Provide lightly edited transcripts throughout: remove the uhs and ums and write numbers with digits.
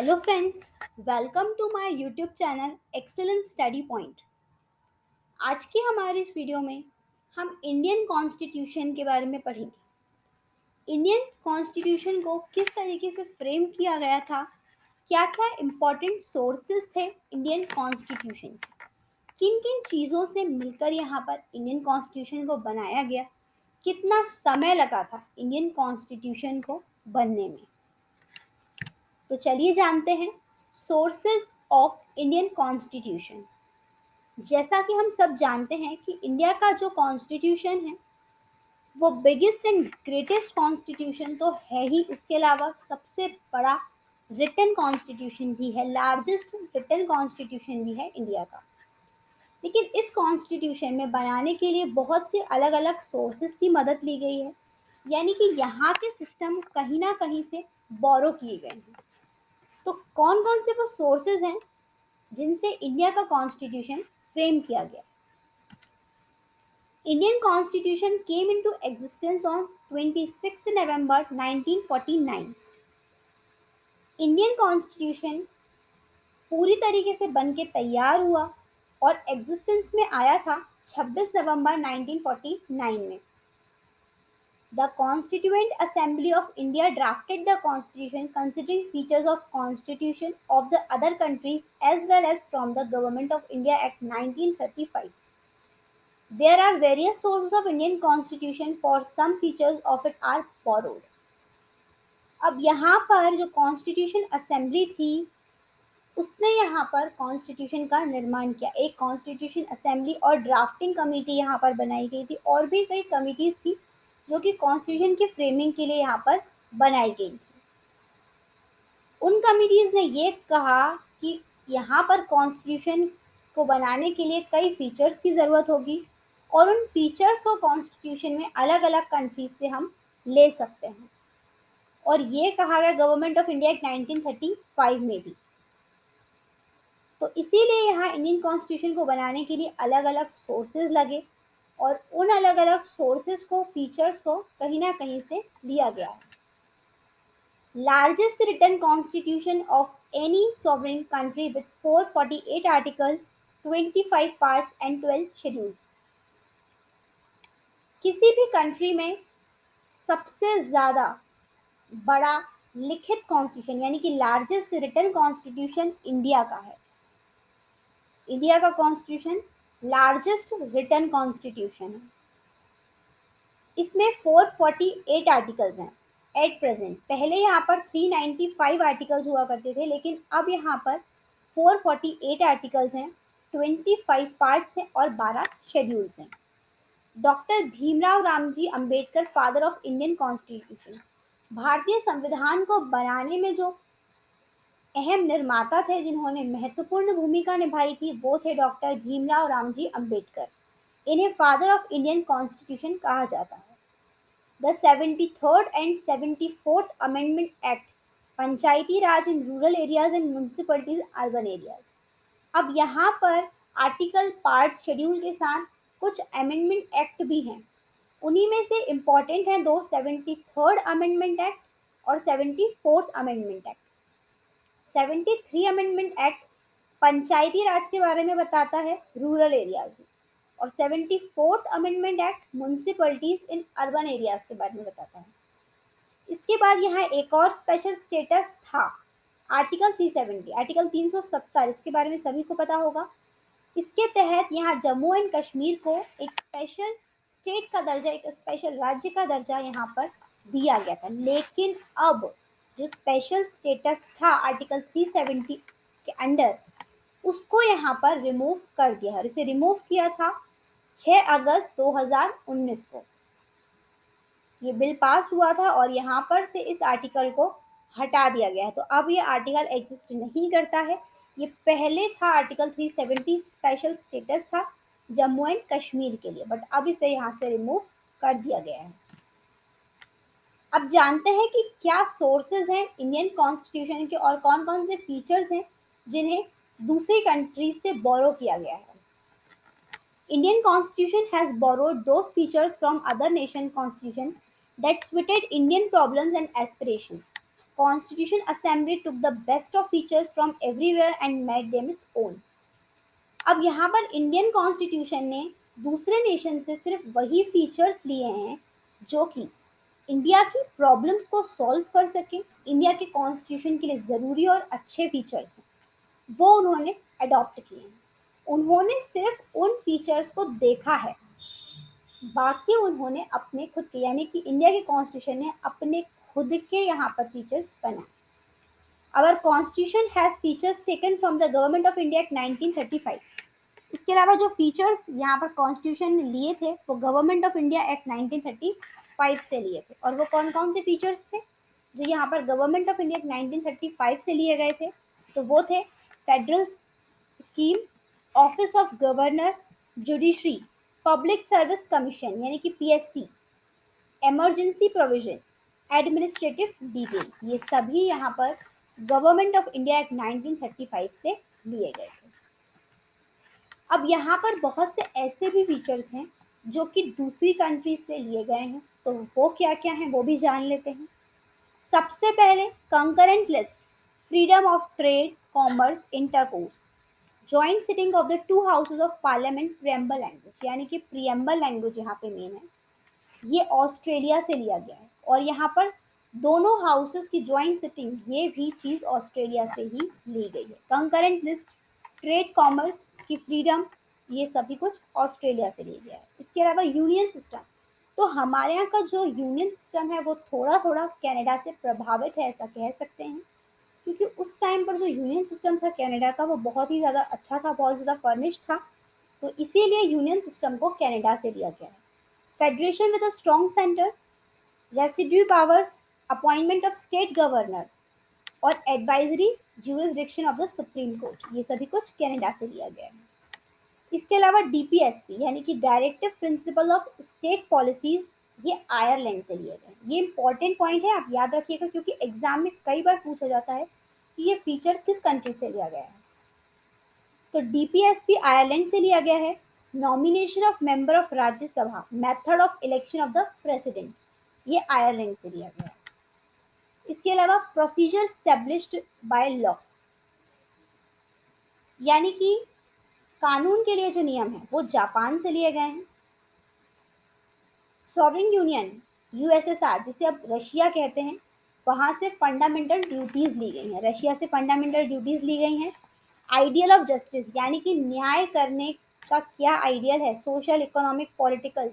Hello friends, welcome to my YouTube channel excellent study point. आज की हमारी इस वीडियो में हम इंडियन कॉन्स्टिट्यूशन के बारे में पढ़ेंगे। इंडियन कॉन्स्टिट्यूशन को किस तरीके से फ्रेम किया गया था, क्या क्या इम्पोर्टेंट सोर्सेज थे इंडियन कॉन्स्टिट्यूशन के, किन किन चीज़ों से मिलकर यहाँ पर इंडियन कॉन्स्टिट्यूशन को बनाया गया, कितना समय लगा था इंडियन कॉन्स्टिट्यूशन को बनने में। तो चलिए जानते हैं सोर्सेज ऑफ इंडियन कॉन्स्टिट्यूशन। जैसा कि हम सब जानते हैं कि इंडिया का जो कॉन्स्टिट्यूशन है वो बिगेस्ट एंड ग्रेटेस्ट कॉन्स्टिट्यूशन तो है ही, इसके अलावा सबसे बड़ा रिटन कॉन्स्टिट्यूशन भी है, लार्जेस्ट रिटन कॉन्स्टिट्यूशन भी है इंडिया का। लेकिन इस कॉन्स्टिट्यूशन में बनाने के लिए बहुत से अलग अलग सोर्सेज की मदद ली गई है, यानी कि यहाँ के सिस्टम कहीं ना कहीं से बोरो किए गए हैं। तो कौन कौन से वो सोर्सेज हैं जिनसे इंडिया का कॉन्स्टिट्यूशन फ्रेम किया गया। Indian constitution came into existence on 26 November 1949। Indian constitution पूरी तरीके से बन के तैयार हुआ और एग्जिस्टेंस में आया था 26 नवंबर 1949 में। The Constituent Assembly of India drafted the constitution considering features of constitution of the other countries as well as from the Government of India Act 1935. There are various sources of Indian constitution, for some features of it are borrowed. अब यहाँ पर जो constitution assembly थी उसने यहाँ पर constitution का निर्माण किया। एक कॉन्स्टिट्यूशन असेंबली और ड्राफ्टिंग कमेटी यहाँ पर बनाई गई थी, और भी कई कमिटीज थी जो कि कॉन्स्टिट्यूशन की फ्रेमिंग के लिए यहाँ पर बनाई गई थी। उन कमिटीज ने ये कहा कि यहाँ पर कॉन्स्टिट्यूशन को बनाने के लिए कई फीचर्स की ज़रूरत होगी और उन फीचर्स को कॉन्स्टिट्यूशन में अलग अलग कंट्रीज से हम ले सकते हैं, और ये कहा गया गवर्नमेंट ऑफ इंडिया एक्ट 1935 में भी। तो इसीलिए यहाँ इंडियन कॉन्स्टिट्यूशन को बनाने के लिए अलग अलग सोर्सेज लगे और उन अलग अलग सोर्सेज को, फीचर्स को कहीं ना कहीं से लिया गया है। Largest written constitution of any sovereign country with 448 articles, 25 parts and 12 schedules. किसी भी कंट्री में सबसे ज़्यादा बड़ा लिखित कॉन्स्टिट्यूशन यानी कि लार्जेस्ट रिटन कॉन्स्टिट्यूशन इंडिया का है। इंडिया का कॉन्स्टिट्यूशन लार्जेस्ट रिटन कॉन्स्टिट्यूशन है। इसमें 448 आर्टिकल्स हैं एट प्रेजेंट। पहले यहाँ पर 395 आर्टिकल्स हुआ करते थे, लेकिन अब यहाँ पर 448 आर्टिकल्स हैं, 25 पार्ट्स हैं और 12 शेड्यूल्स हैं। Doctor Bhimrao Ramji Ambedkar, father of Indian constitution, भारतीय संविधान को बनाने में जो अहम निर्माता थे, जिन्होंने महत्वपूर्ण भूमिका निभाई थी, वो थे डॉक्टर भीमराव रामजी अंबेडकर। इन्हें फादर ऑफ इंडियन कॉन्स्टिट्यूशन कहा जाता है। The 73rd and 74th Amendment Act, Panchayati Raj in rural areas and municipalities urban areas. अब यहाँ पर आर्टिकल, पार्ट, शेड्यूल के साथ कुछ अमेंडमेंट एक्ट भी हैं। उन्हीं में से इम्पॉर्टेंट हैं दो, 73rd अमेंडमेंट एक्ट और 74th amendment act. 73 amendment act Panchayati Raj के बारे में बताता है रूरल एरियाज में, और 74th amendment act municipalities in urban areas के बारे में बताता है। इसके बाद यहाँ एक और स्पेशल स्टेटस था, आर्टिकल 370, आर्टिकल 370, इसके बारे में सभी को पता होगा। इसके तहत यहाँ जम्मू एंड कश्मीर को एक स्पेशल स्टेट का दर्जा, एक स्पेशल राज्य का दर्जा यहाँ पर दिया गया था। लेकिन अब जो स्पेशल स्टेटस था आर्टिकल 370 के अंडर, उसको यहाँ पर रिमूव कर दिया है। इसे रिमूव किया था 6 अगस्त 2019 को। ये बिल पास हुआ था और यहाँ पर से इस आर्टिकल को हटा दिया गया है। तो अब ये आर्टिकल एग्जिस्ट नहीं करता है। ये पहले था आर्टिकल 370, स्पेशल स्टेटस था जम्मू एंड कश्मीर के लिए, बट अब इसे यहाँ से रिमूव कर दिया गया है। अब जानते हैं कि क्या सोर्सेज हैं इंडियन कॉन्स्टिट्यूशन के और कौन कौन से फीचर्स हैं जिन्हें दूसरी कंट्रीज से बोरो किया गया है। Indian constitution has borrowed those features from other nation constitution that suited Indian problems and aspirations. Constitution Assembly took the best of features from everywhere and made them its own. अब यहाँ पर Indian constitution ने दूसरे nation से सिर्फ वही features लिए हैं जो कि इंडिया की प्रॉब्लम्स को सॉल्व कर सके, इंडिया के कॉन्स्टिट्यूशन के लिए ज़रूरी और अच्छे फीचर्स हैं, वो उन्होंने अडॉप्ट किए हैं। उन्होंने सिर्फ उन फीचर्स को देखा है, बाकी उन्होंने अपने खुद के, यानी कि इंडिया के कॉन्स्टिट्यूशन ने अपने खुद के यहाँ पर फीचर्स बनाए। Our constitution has features taken from the government of India act 1935। इसके अलावा जो फीचर्स यहाँ पर कॉन्स्टिट्यूशन ने लिए थे वो गवर्नमेंट ऑफ इंडिया एक्ट 1935 से लिए थे। और वो कौन कौन से फीचर्स थे जो यहाँ पर गवर्नमेंट ऑफ इंडिया एक्ट 1935 से लिए गए थे? तो वो थे federal scheme, office of governor, judiciary, public service commission यानी कि PSC, emergency provision, administrative details, ये सभी यहाँ पर गवर्नमेंट ऑफ इंडिया एक्ट 1935 से लिए गए थे। अब यहाँ पर बहुत से ऐसे भी फीचर्स हैं जो कि दूसरी कंट्री से लिए गए हैं, तो वो क्या क्या हैं वो भी जान लेते हैं। सबसे पहले concurrent list, freedom of trade, commerce, intercourse, joint sitting of the two houses of parliament, preamble language, यानी कि प्रियम्बल लैंग्वेज यहाँ पे मेन है, ये ऑस्ट्रेलिया से लिया गया है। और यहाँ पर दोनों हाउसेस की ज्वाइंट सिटिंग, ये भी चीज़ ऑस्ट्रेलिया से ही ली गई है। कंकरेंट लिस्ट, ट्रेड, कॉमर्स की फ्रीडम, ये सभी कुछ ऑस्ट्रेलिया से लिया गया है। इसके अलावा यूनियन सिस्टम, तो हमारे यहाँ का जो यूनियन सिस्टम है वो थोड़ा थोड़ा कनाडा से प्रभावित है, ऐसा कह सकते हैं, क्योंकि उस टाइम पर जो यूनियन सिस्टम था कनाडा का वो बहुत ही ज़्यादा अच्छा था, बहुत ज़्यादा फर्निश था, तो इसीलिए यूनियन सिस्टम को कनाडा से लिया गया है। Federation with a strong centre, residue powers, appointment of state governor और advisory jurisdiction of the supreme court, ये सभी कुछ कनाडा से लिया गया है। इसके अलावा डीपीएसपी यानी कि directive principle of state policies, ये आयरलैंड से लिए गए। ये इंपॉर्टेंट पॉइंट है, आप याद रखिएगा, क्योंकि एग्जाम में कई बार पूछा जाता है कि ये फीचर किस कंट्री से लिया गया है। तो डीपीएसपी आयरलैंड से लिया गया है। Nomination of member of Rajya Sabha, method of election of the president, ये आयरलैंड से लिया गया है। इसके अलावा प्रोसीजर स्टैब्लिश्ड बाय लॉ, यानी कि कानून के लिए जो नियम है वो जापान से लिए गए हैं। सॉवरेन यूनियन, यूएसएसआर, जिसे अब रशिया कहते हैं, वहां से फंडामेंटल ड्यूटीज ली गई हैं, रशिया से फंडामेंटल ड्यूटीज ली गई हैं। आइडियल ऑफ जस्टिस, यानी कि न्याय करने का क्या आइडियल है, सोशल, इकोनॉमिक, पॉलिटिकल,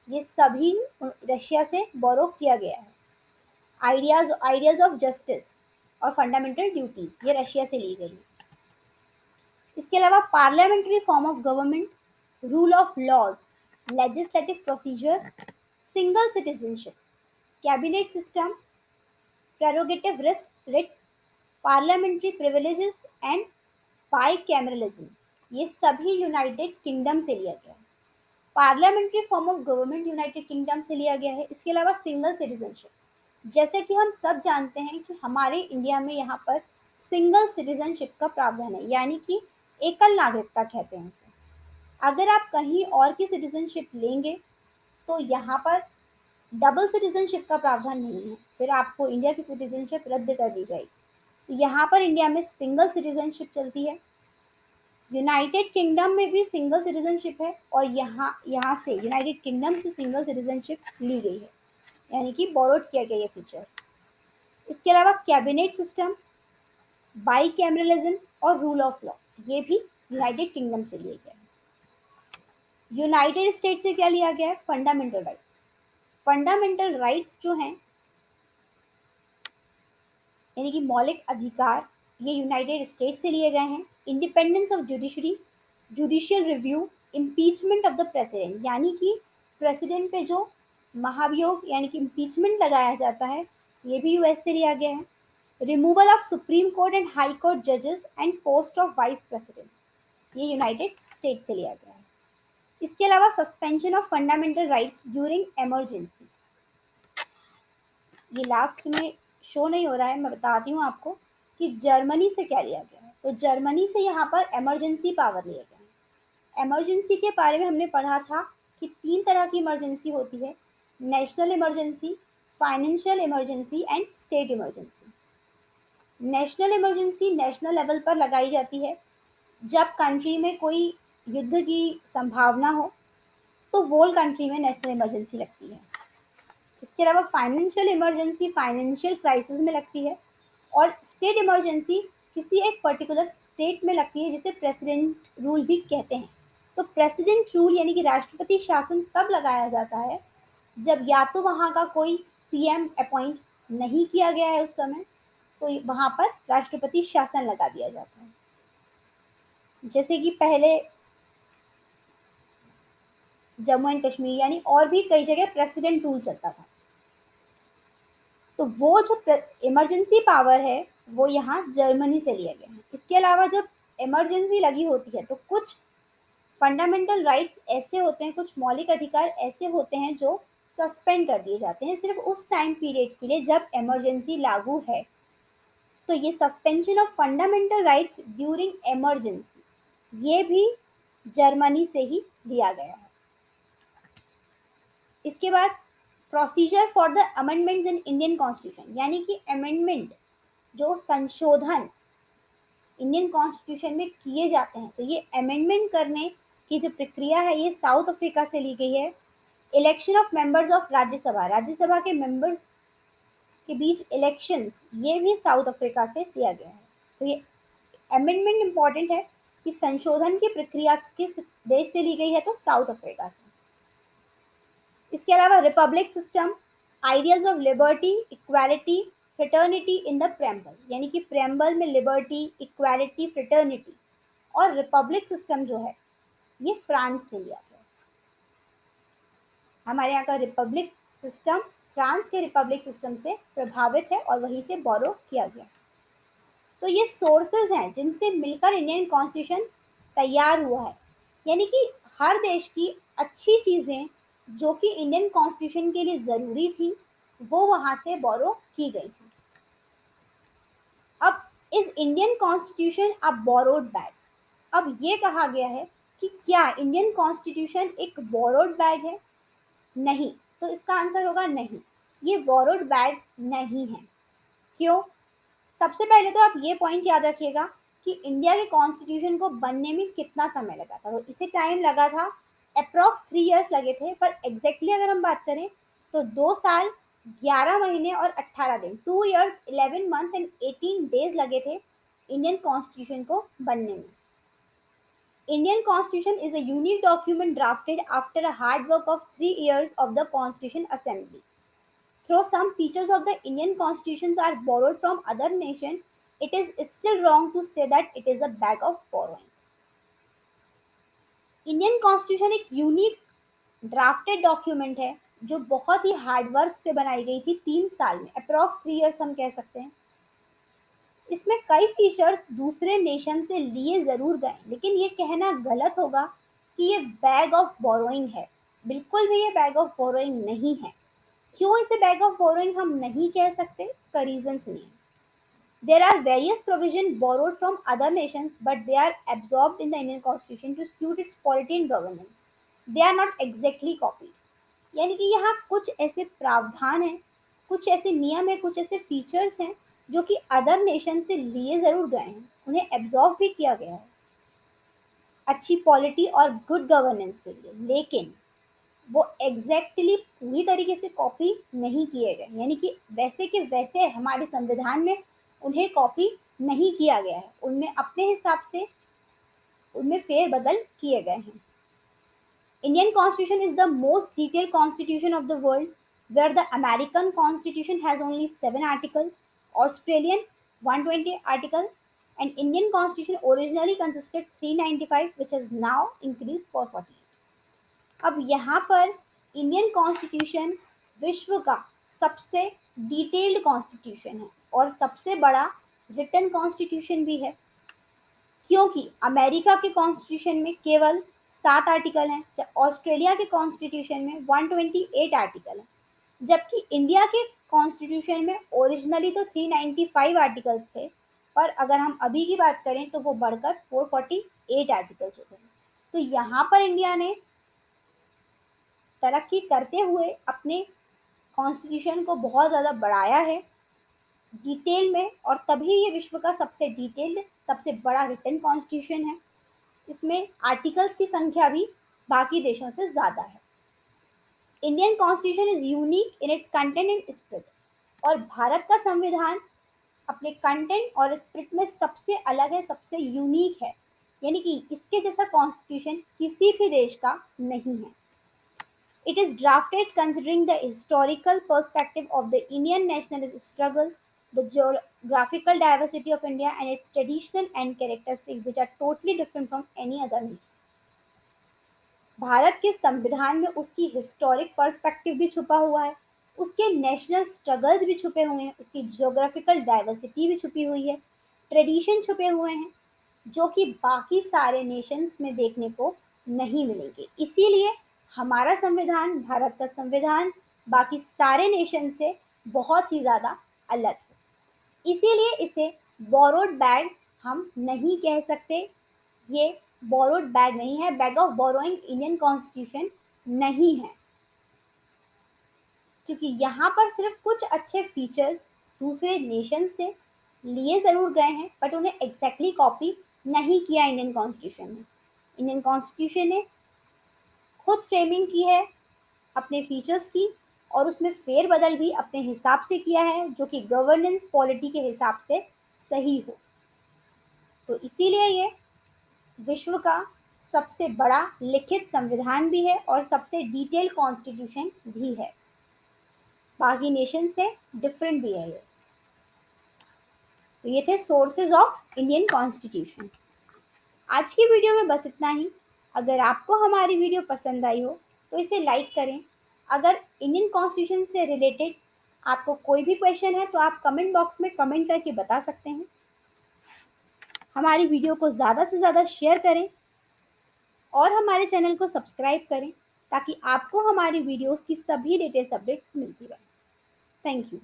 ये सभी रशिया से बोरो किया गया है। आइडियल्स ऑफ जस्टिस और फंडामेंटल ड्यूटीज, ये रशिया से ली गई। इसके अलावा parliamentary form of government, rule of laws, legislative procedure, single citizenship, cabinet system, prerogative writs, parliamentary privileges and bicameralism, ये सभी यूनाइटेड किंगडम से लिया गया है। Parliamentary form of government United Kingdom से लिया गया है। इसके अलावा सिंगल सिटीजनशिप, जैसे कि हम सब जानते हैं कि हमारे इंडिया में यहाँ पर सिंगल सिटीजनशिप का प्रावधान है, यानी कि एकल नागरिकता कहते हैं इसे। अगर आप कहीं और की सिटीजनशिप लेंगे तो यहाँ पर डबल सिटीजनशिप का प्रावधान नहीं है, फिर आपको इंडिया की सिटीजनशिप रद्द कर दी जाएगी। तो यहाँ पर इंडिया में सिंगल सिटीजनशिप चलती है। यूनाइटेड किंगडम में भी सिंगल सिटीजनशिप है और यहाँ से यूनाइटेड किंगडम से सिंगल सिटीजनशिप ली गई है, यानी कि बोरोड किया गया ये फीचर। इसके अलावा कैबिनेट सिस्टम, बाइकैमरलिज्म और रूल ऑफ लॉ, ये भी यूनाइटेड किंगडम से लिए गए। यूनाइटेड स्टेट से क्या लिया गया है? Fundamental rights. फंडामेंटल राइट्स जो हैं, यानी कि मौलिक अधिकार, ये यूनाइटेड स्टेट से लिए गए हैं। Independence of judiciary, judicial review, impeachment of the president, यानी कि प्रेसिडेंट पे जो महाभियोग यानी कि इम्पीचमेंट लगाया जाता है, ये भी यूएस से लिया गया है। Removal of supreme court and high court जजेस and post of vice president, ये यूनाइटेड स्टेट से लिया गया है। इसके अलावा suspension of fundamental rights during emergency, ये लास्ट में शो नहीं हो रहा है, मैं बताती हूँ आपको कि जर्मनी से क्या लिया गया है। तो जर्मनी से यहाँ पर इमरजेंसी पावर लिया गया है। इमरजेंसी के बारे में हमने पढ़ा था कि 3 तरह की इमरजेंसी होती है, national emergency, financial emergency and state emergency. National emergency national level पर लगाई जाती है जब कंट्री में कोई युद्ध की संभावना हो, तो वोल कंट्री में नेशनल इमरजेंसी लगती है। इसके अलावा फाइनेंशियल इमरजेंसी फाइनेंशियल क्राइसिस में लगती है, और स्टेट इमरजेंसी किसी एक पर्टिकुलर स्टेट में लगती है, जिसे प्रेसिडेंट रूल भी कहते हैं। तो प्रेसिडेंट रूल यानी कि राष्ट्रपति शासन तब लगाया जाता है जब या तो वहाँ का कोई सीएम अपॉइंट नहीं किया गया है उस समय, तो वहाँ पर राष्ट्रपति शासन लगा दिया जाता है। जैसे कि पहले जम्मू एंड कश्मीर यानी और भी कई जगह प्रेसिडेंट रूल चलता था। तो वो जो इमरजेंसी पावर है वो यहाँ जर्मनी से लिया गया है। इसके अलावा जब इमरजेंसी लगी होती है तो कुछ फंडामेंटल राइट्स ऐसे होते हैं, कुछ मौलिक अधिकार ऐसे होते हैं जो सस्पेंड कर दिए जाते हैं सिर्फ उस टाइम पीरियड के लिए जब इमरजेंसी लागू है। तो ये suspension of fundamental rights during emergency ये भी जर्मनी से ही लिया गया है। इसके बाद procedure for the amendments in Indian constitution, यानी कि अमेंडमेंट जो संशोधन इंडियन कॉन्स्टिट्यूशन में किए जाते हैं, तो ये अमेंडमेंट करने की जो प्रक्रिया है ये साउथ अफ्रीका से ली गई है। Election of members of Rajya Sabha, Rajya Sabha के मेंबर्स के बीच इलेक्शंस ये भी साउथ अफ्रीका से लिया गया है। तो ये अमेंडमेंट इंपॉर्टेंट है कि संशोधन की प्रक्रिया किस देश से ली गई है, तो साउथ अफ्रीका से। इसके अलावा Republic system, ideals of liberty, equality, fraternity in the preamble, यानी कि प्रेम्बल में लिबर्टी, इक्वालिटी, फ्रेटर्निटी और रिपब्लिक सिस्टम जो है ये फ्रांस से लिया गया। हमारे यहाँ का रिपब्लिक सिस्टम फ्रांस के रिपब्लिक सिस्टम से प्रभावित है और वहीं से बोरो किया गया। तो ये सोर्सेज हैं जिनसे मिलकर इंडियन कॉन्स्टिट्यूशन तैयार हुआ है, यानी कि हर देश की अच्छी चीज़ें जो कि इंडियन कॉन्स्टिट्यूशन के लिए ज़रूरी थी वो वहाँ से बोरो की गई थी। अब इस इंडियन कॉन्स्टिट्यूशन अब बोरोड बैग, अब ये कहा गया है कि क्या इंडियन कॉन्स्टिट्यूशन एक बोरोड बैग है? नहीं। तो इसका आंसर होगा नहीं, ये बोरोड बैग नहीं है। क्यों? सबसे पहले तो आप ये पॉइंट याद रखिएगा कि इंडिया के कॉन्स्टिट्यूशन को बनने में कितना समय लगा था। तो इसे टाइम लगा था अप्रॉक्स 3 इयर्स लगे थे, पर एग्जैक्टली अगर हम बात करें तो 2 साल 11 महीने और 18 दिन, 2 इयर्स 11 मंथ एंड 18 डेज लगे थे इंडियन कॉन्स्टिट्यूशन को बनने में। Indian Constitution is a unique document drafted after a hard work of 3 years of the Constitution Assembly. Though some features of the Indian constitutions are borrowed from other nations, it is still wrong to say that it is a bag of borrowing. Indian constitution एक unique drafted document है जो बहुत ही hard work से बनाई गई थी 3 साल में, अप्रॉक्स 3 इयर्स हम कह सकते हैं। इसमें कई फीचर्स दूसरे नेशन से लिए जरूर गए, लेकिन ये कहना गलत होगा कि ये बैग ऑफ बोरोइंग है। बिल्कुल भी ये बैग ऑफ बोरोइंग नहीं है। क्यों इसे बैग ऑफ बोरोइंग हम नहीं कह सकते, इसका रीजन सुनिए। There are various provision borrowed from other nations but they are absorbed in the Indian constitution to suit its polity and governance. They are not exactly copied, यानी कि यहाँ कुछ ऐसे प्रावधान हैं, कुछ ऐसे नियम हैं, कुछ ऐसे फीचर्स हैं जो कि अदर नेशन से लिए जरूर गए हैं, उन्हें एब्जॉर्ब भी किया गया है अच्छी पॉलिटी और गुड गवर्नेंस के लिए, लेकिन वो एग्जैक्टली पूरी तरीके से कॉपी नहीं किए गए, यानी कि वैसे के वैसे हमारे संविधान में उन्हें कॉपी नहीं किया गया है, उनमें अपने हिसाब से उनमें फेरबदल किए गए हैं। Indian Constitution is the most detailed constitution of the world, where the American Constitution has only 7 articles, Australian 120 articles, and Indian Constitution originally consisted 395, which has now increased for 48. अब यहाँ पर इंडियन कॉन्स्टिट्यूशन विश्व का सबसे detailed constitution है और सबसे बड़ा रिटन कॉन्स्टिट्यूशन भी है, क्योंकि अमेरिका के कॉन्स्टिट्यूशन में केवल 7 आर्टिकल हैं, ऑस्ट्रेलिया के कॉन्स्टिट्यूशन में 128 आर्टिकल हैं, जबकि इंडिया के कॉन्स्टिट्यूशन में ओरिजिनली तो 395 आर्टिकल्स थे, पर अगर हम अभी की बात करें तो वो बढ़कर 448 आर्टिकल्स हो गए। तो यहाँ पर इंडिया ने तरक्की करते हुए अपने कॉन्स्टिट्यूशन को बहुत ज़्यादा बढ़ाया है, डिटेल में, और तभी ये विश्व का सबसे डिटेल्ड, सबसे बड़ा रिटन कॉन्स्टिट्यूशन है। इसमें आर्टिकल्स की संख्या भी बाकी देशों से ज़्यादा है। Indian constitution is unique in its content and spirit. और भारत का संविधान अपने कंटेंट और स्पिरिट में सबसे अलग है, सबसे यूनिक है, यानी कि इसके जैसा कॉन्स्टिट्यूशन किसी भी देश का नहीं है। It is drafted considering the historical perspective of the Indian nationalist struggle, the geographical diversity of India, and its traditional and characteristics, which are totally different from any other nation. Bharat के संविधान में उसकी हिस्टोरिक पर्सपेक्टिव भी छुपा हुआ है, उसके national struggles भी छुपे हुए हैं, उसकी जियोग्राफिकल डाइवर्सिटी भी छुपी हुई है, ट्रेडिशन छुपे हुए हैं, जो कि बाकी सारे नेशंस में देखने को नहीं मिलेंगे। इसीलिए हमारा संविधान, भारत का संविधान, बाकी सारे नेशन से बहुत ही ज़्यादा अलग है। इसीलिए इसे बोरोड बैग हम नहीं कह सकते। ये बोरोड बैग नहीं है, bag of borrowing Indian constitution नहीं है, क्योंकि यहाँ पर सिर्फ कुछ अच्छे फीचर्स दूसरे नेशन से लिए ज़रूर गए हैं, बट उन्हें एग्जैक्टली कॉपी नहीं किया इंडियन कॉन्स्टिट्यूशन ने। इंडियन कॉन्स्टिट्यूशन ने खुद फ्रेमिंग की है अपने फीचर्स की, और उसमें फेरबदल भी अपने हिसाब से किया है, जो कि गवर्नेंस पॉलिटी के हिसाब से सही हो। तो इसीलिए ये विश्व का सबसे बड़ा लिखित संविधान भी है और सबसे डिटेल कॉन्स्टिट्यूशन भी है, बाकी नेशन से डिफरेंट भी है ये। तो ये थे सोर्सेज ऑफ इंडियन कॉन्स्टिट्यूशन। आज की वीडियो में बस इतना ही। अगर आपको हमारी वीडियो पसंद आई हो तो इसे लाइक करें। अगर इंडियन कॉन्स्टिट्यूशन से रिलेटेड आपको कोई भी क्वेश्चन है तो आप कमेंट बॉक्स में कमेंट करके बता सकते हैं। हमारी वीडियो को ज़्यादा से ज़्यादा शेयर करें और हमारे चैनल को सब्सक्राइब करें, ताकि आपको हमारी वीडियोस की सभी लेटेस्ट अपडेट्स मिलती रहें। Thank you.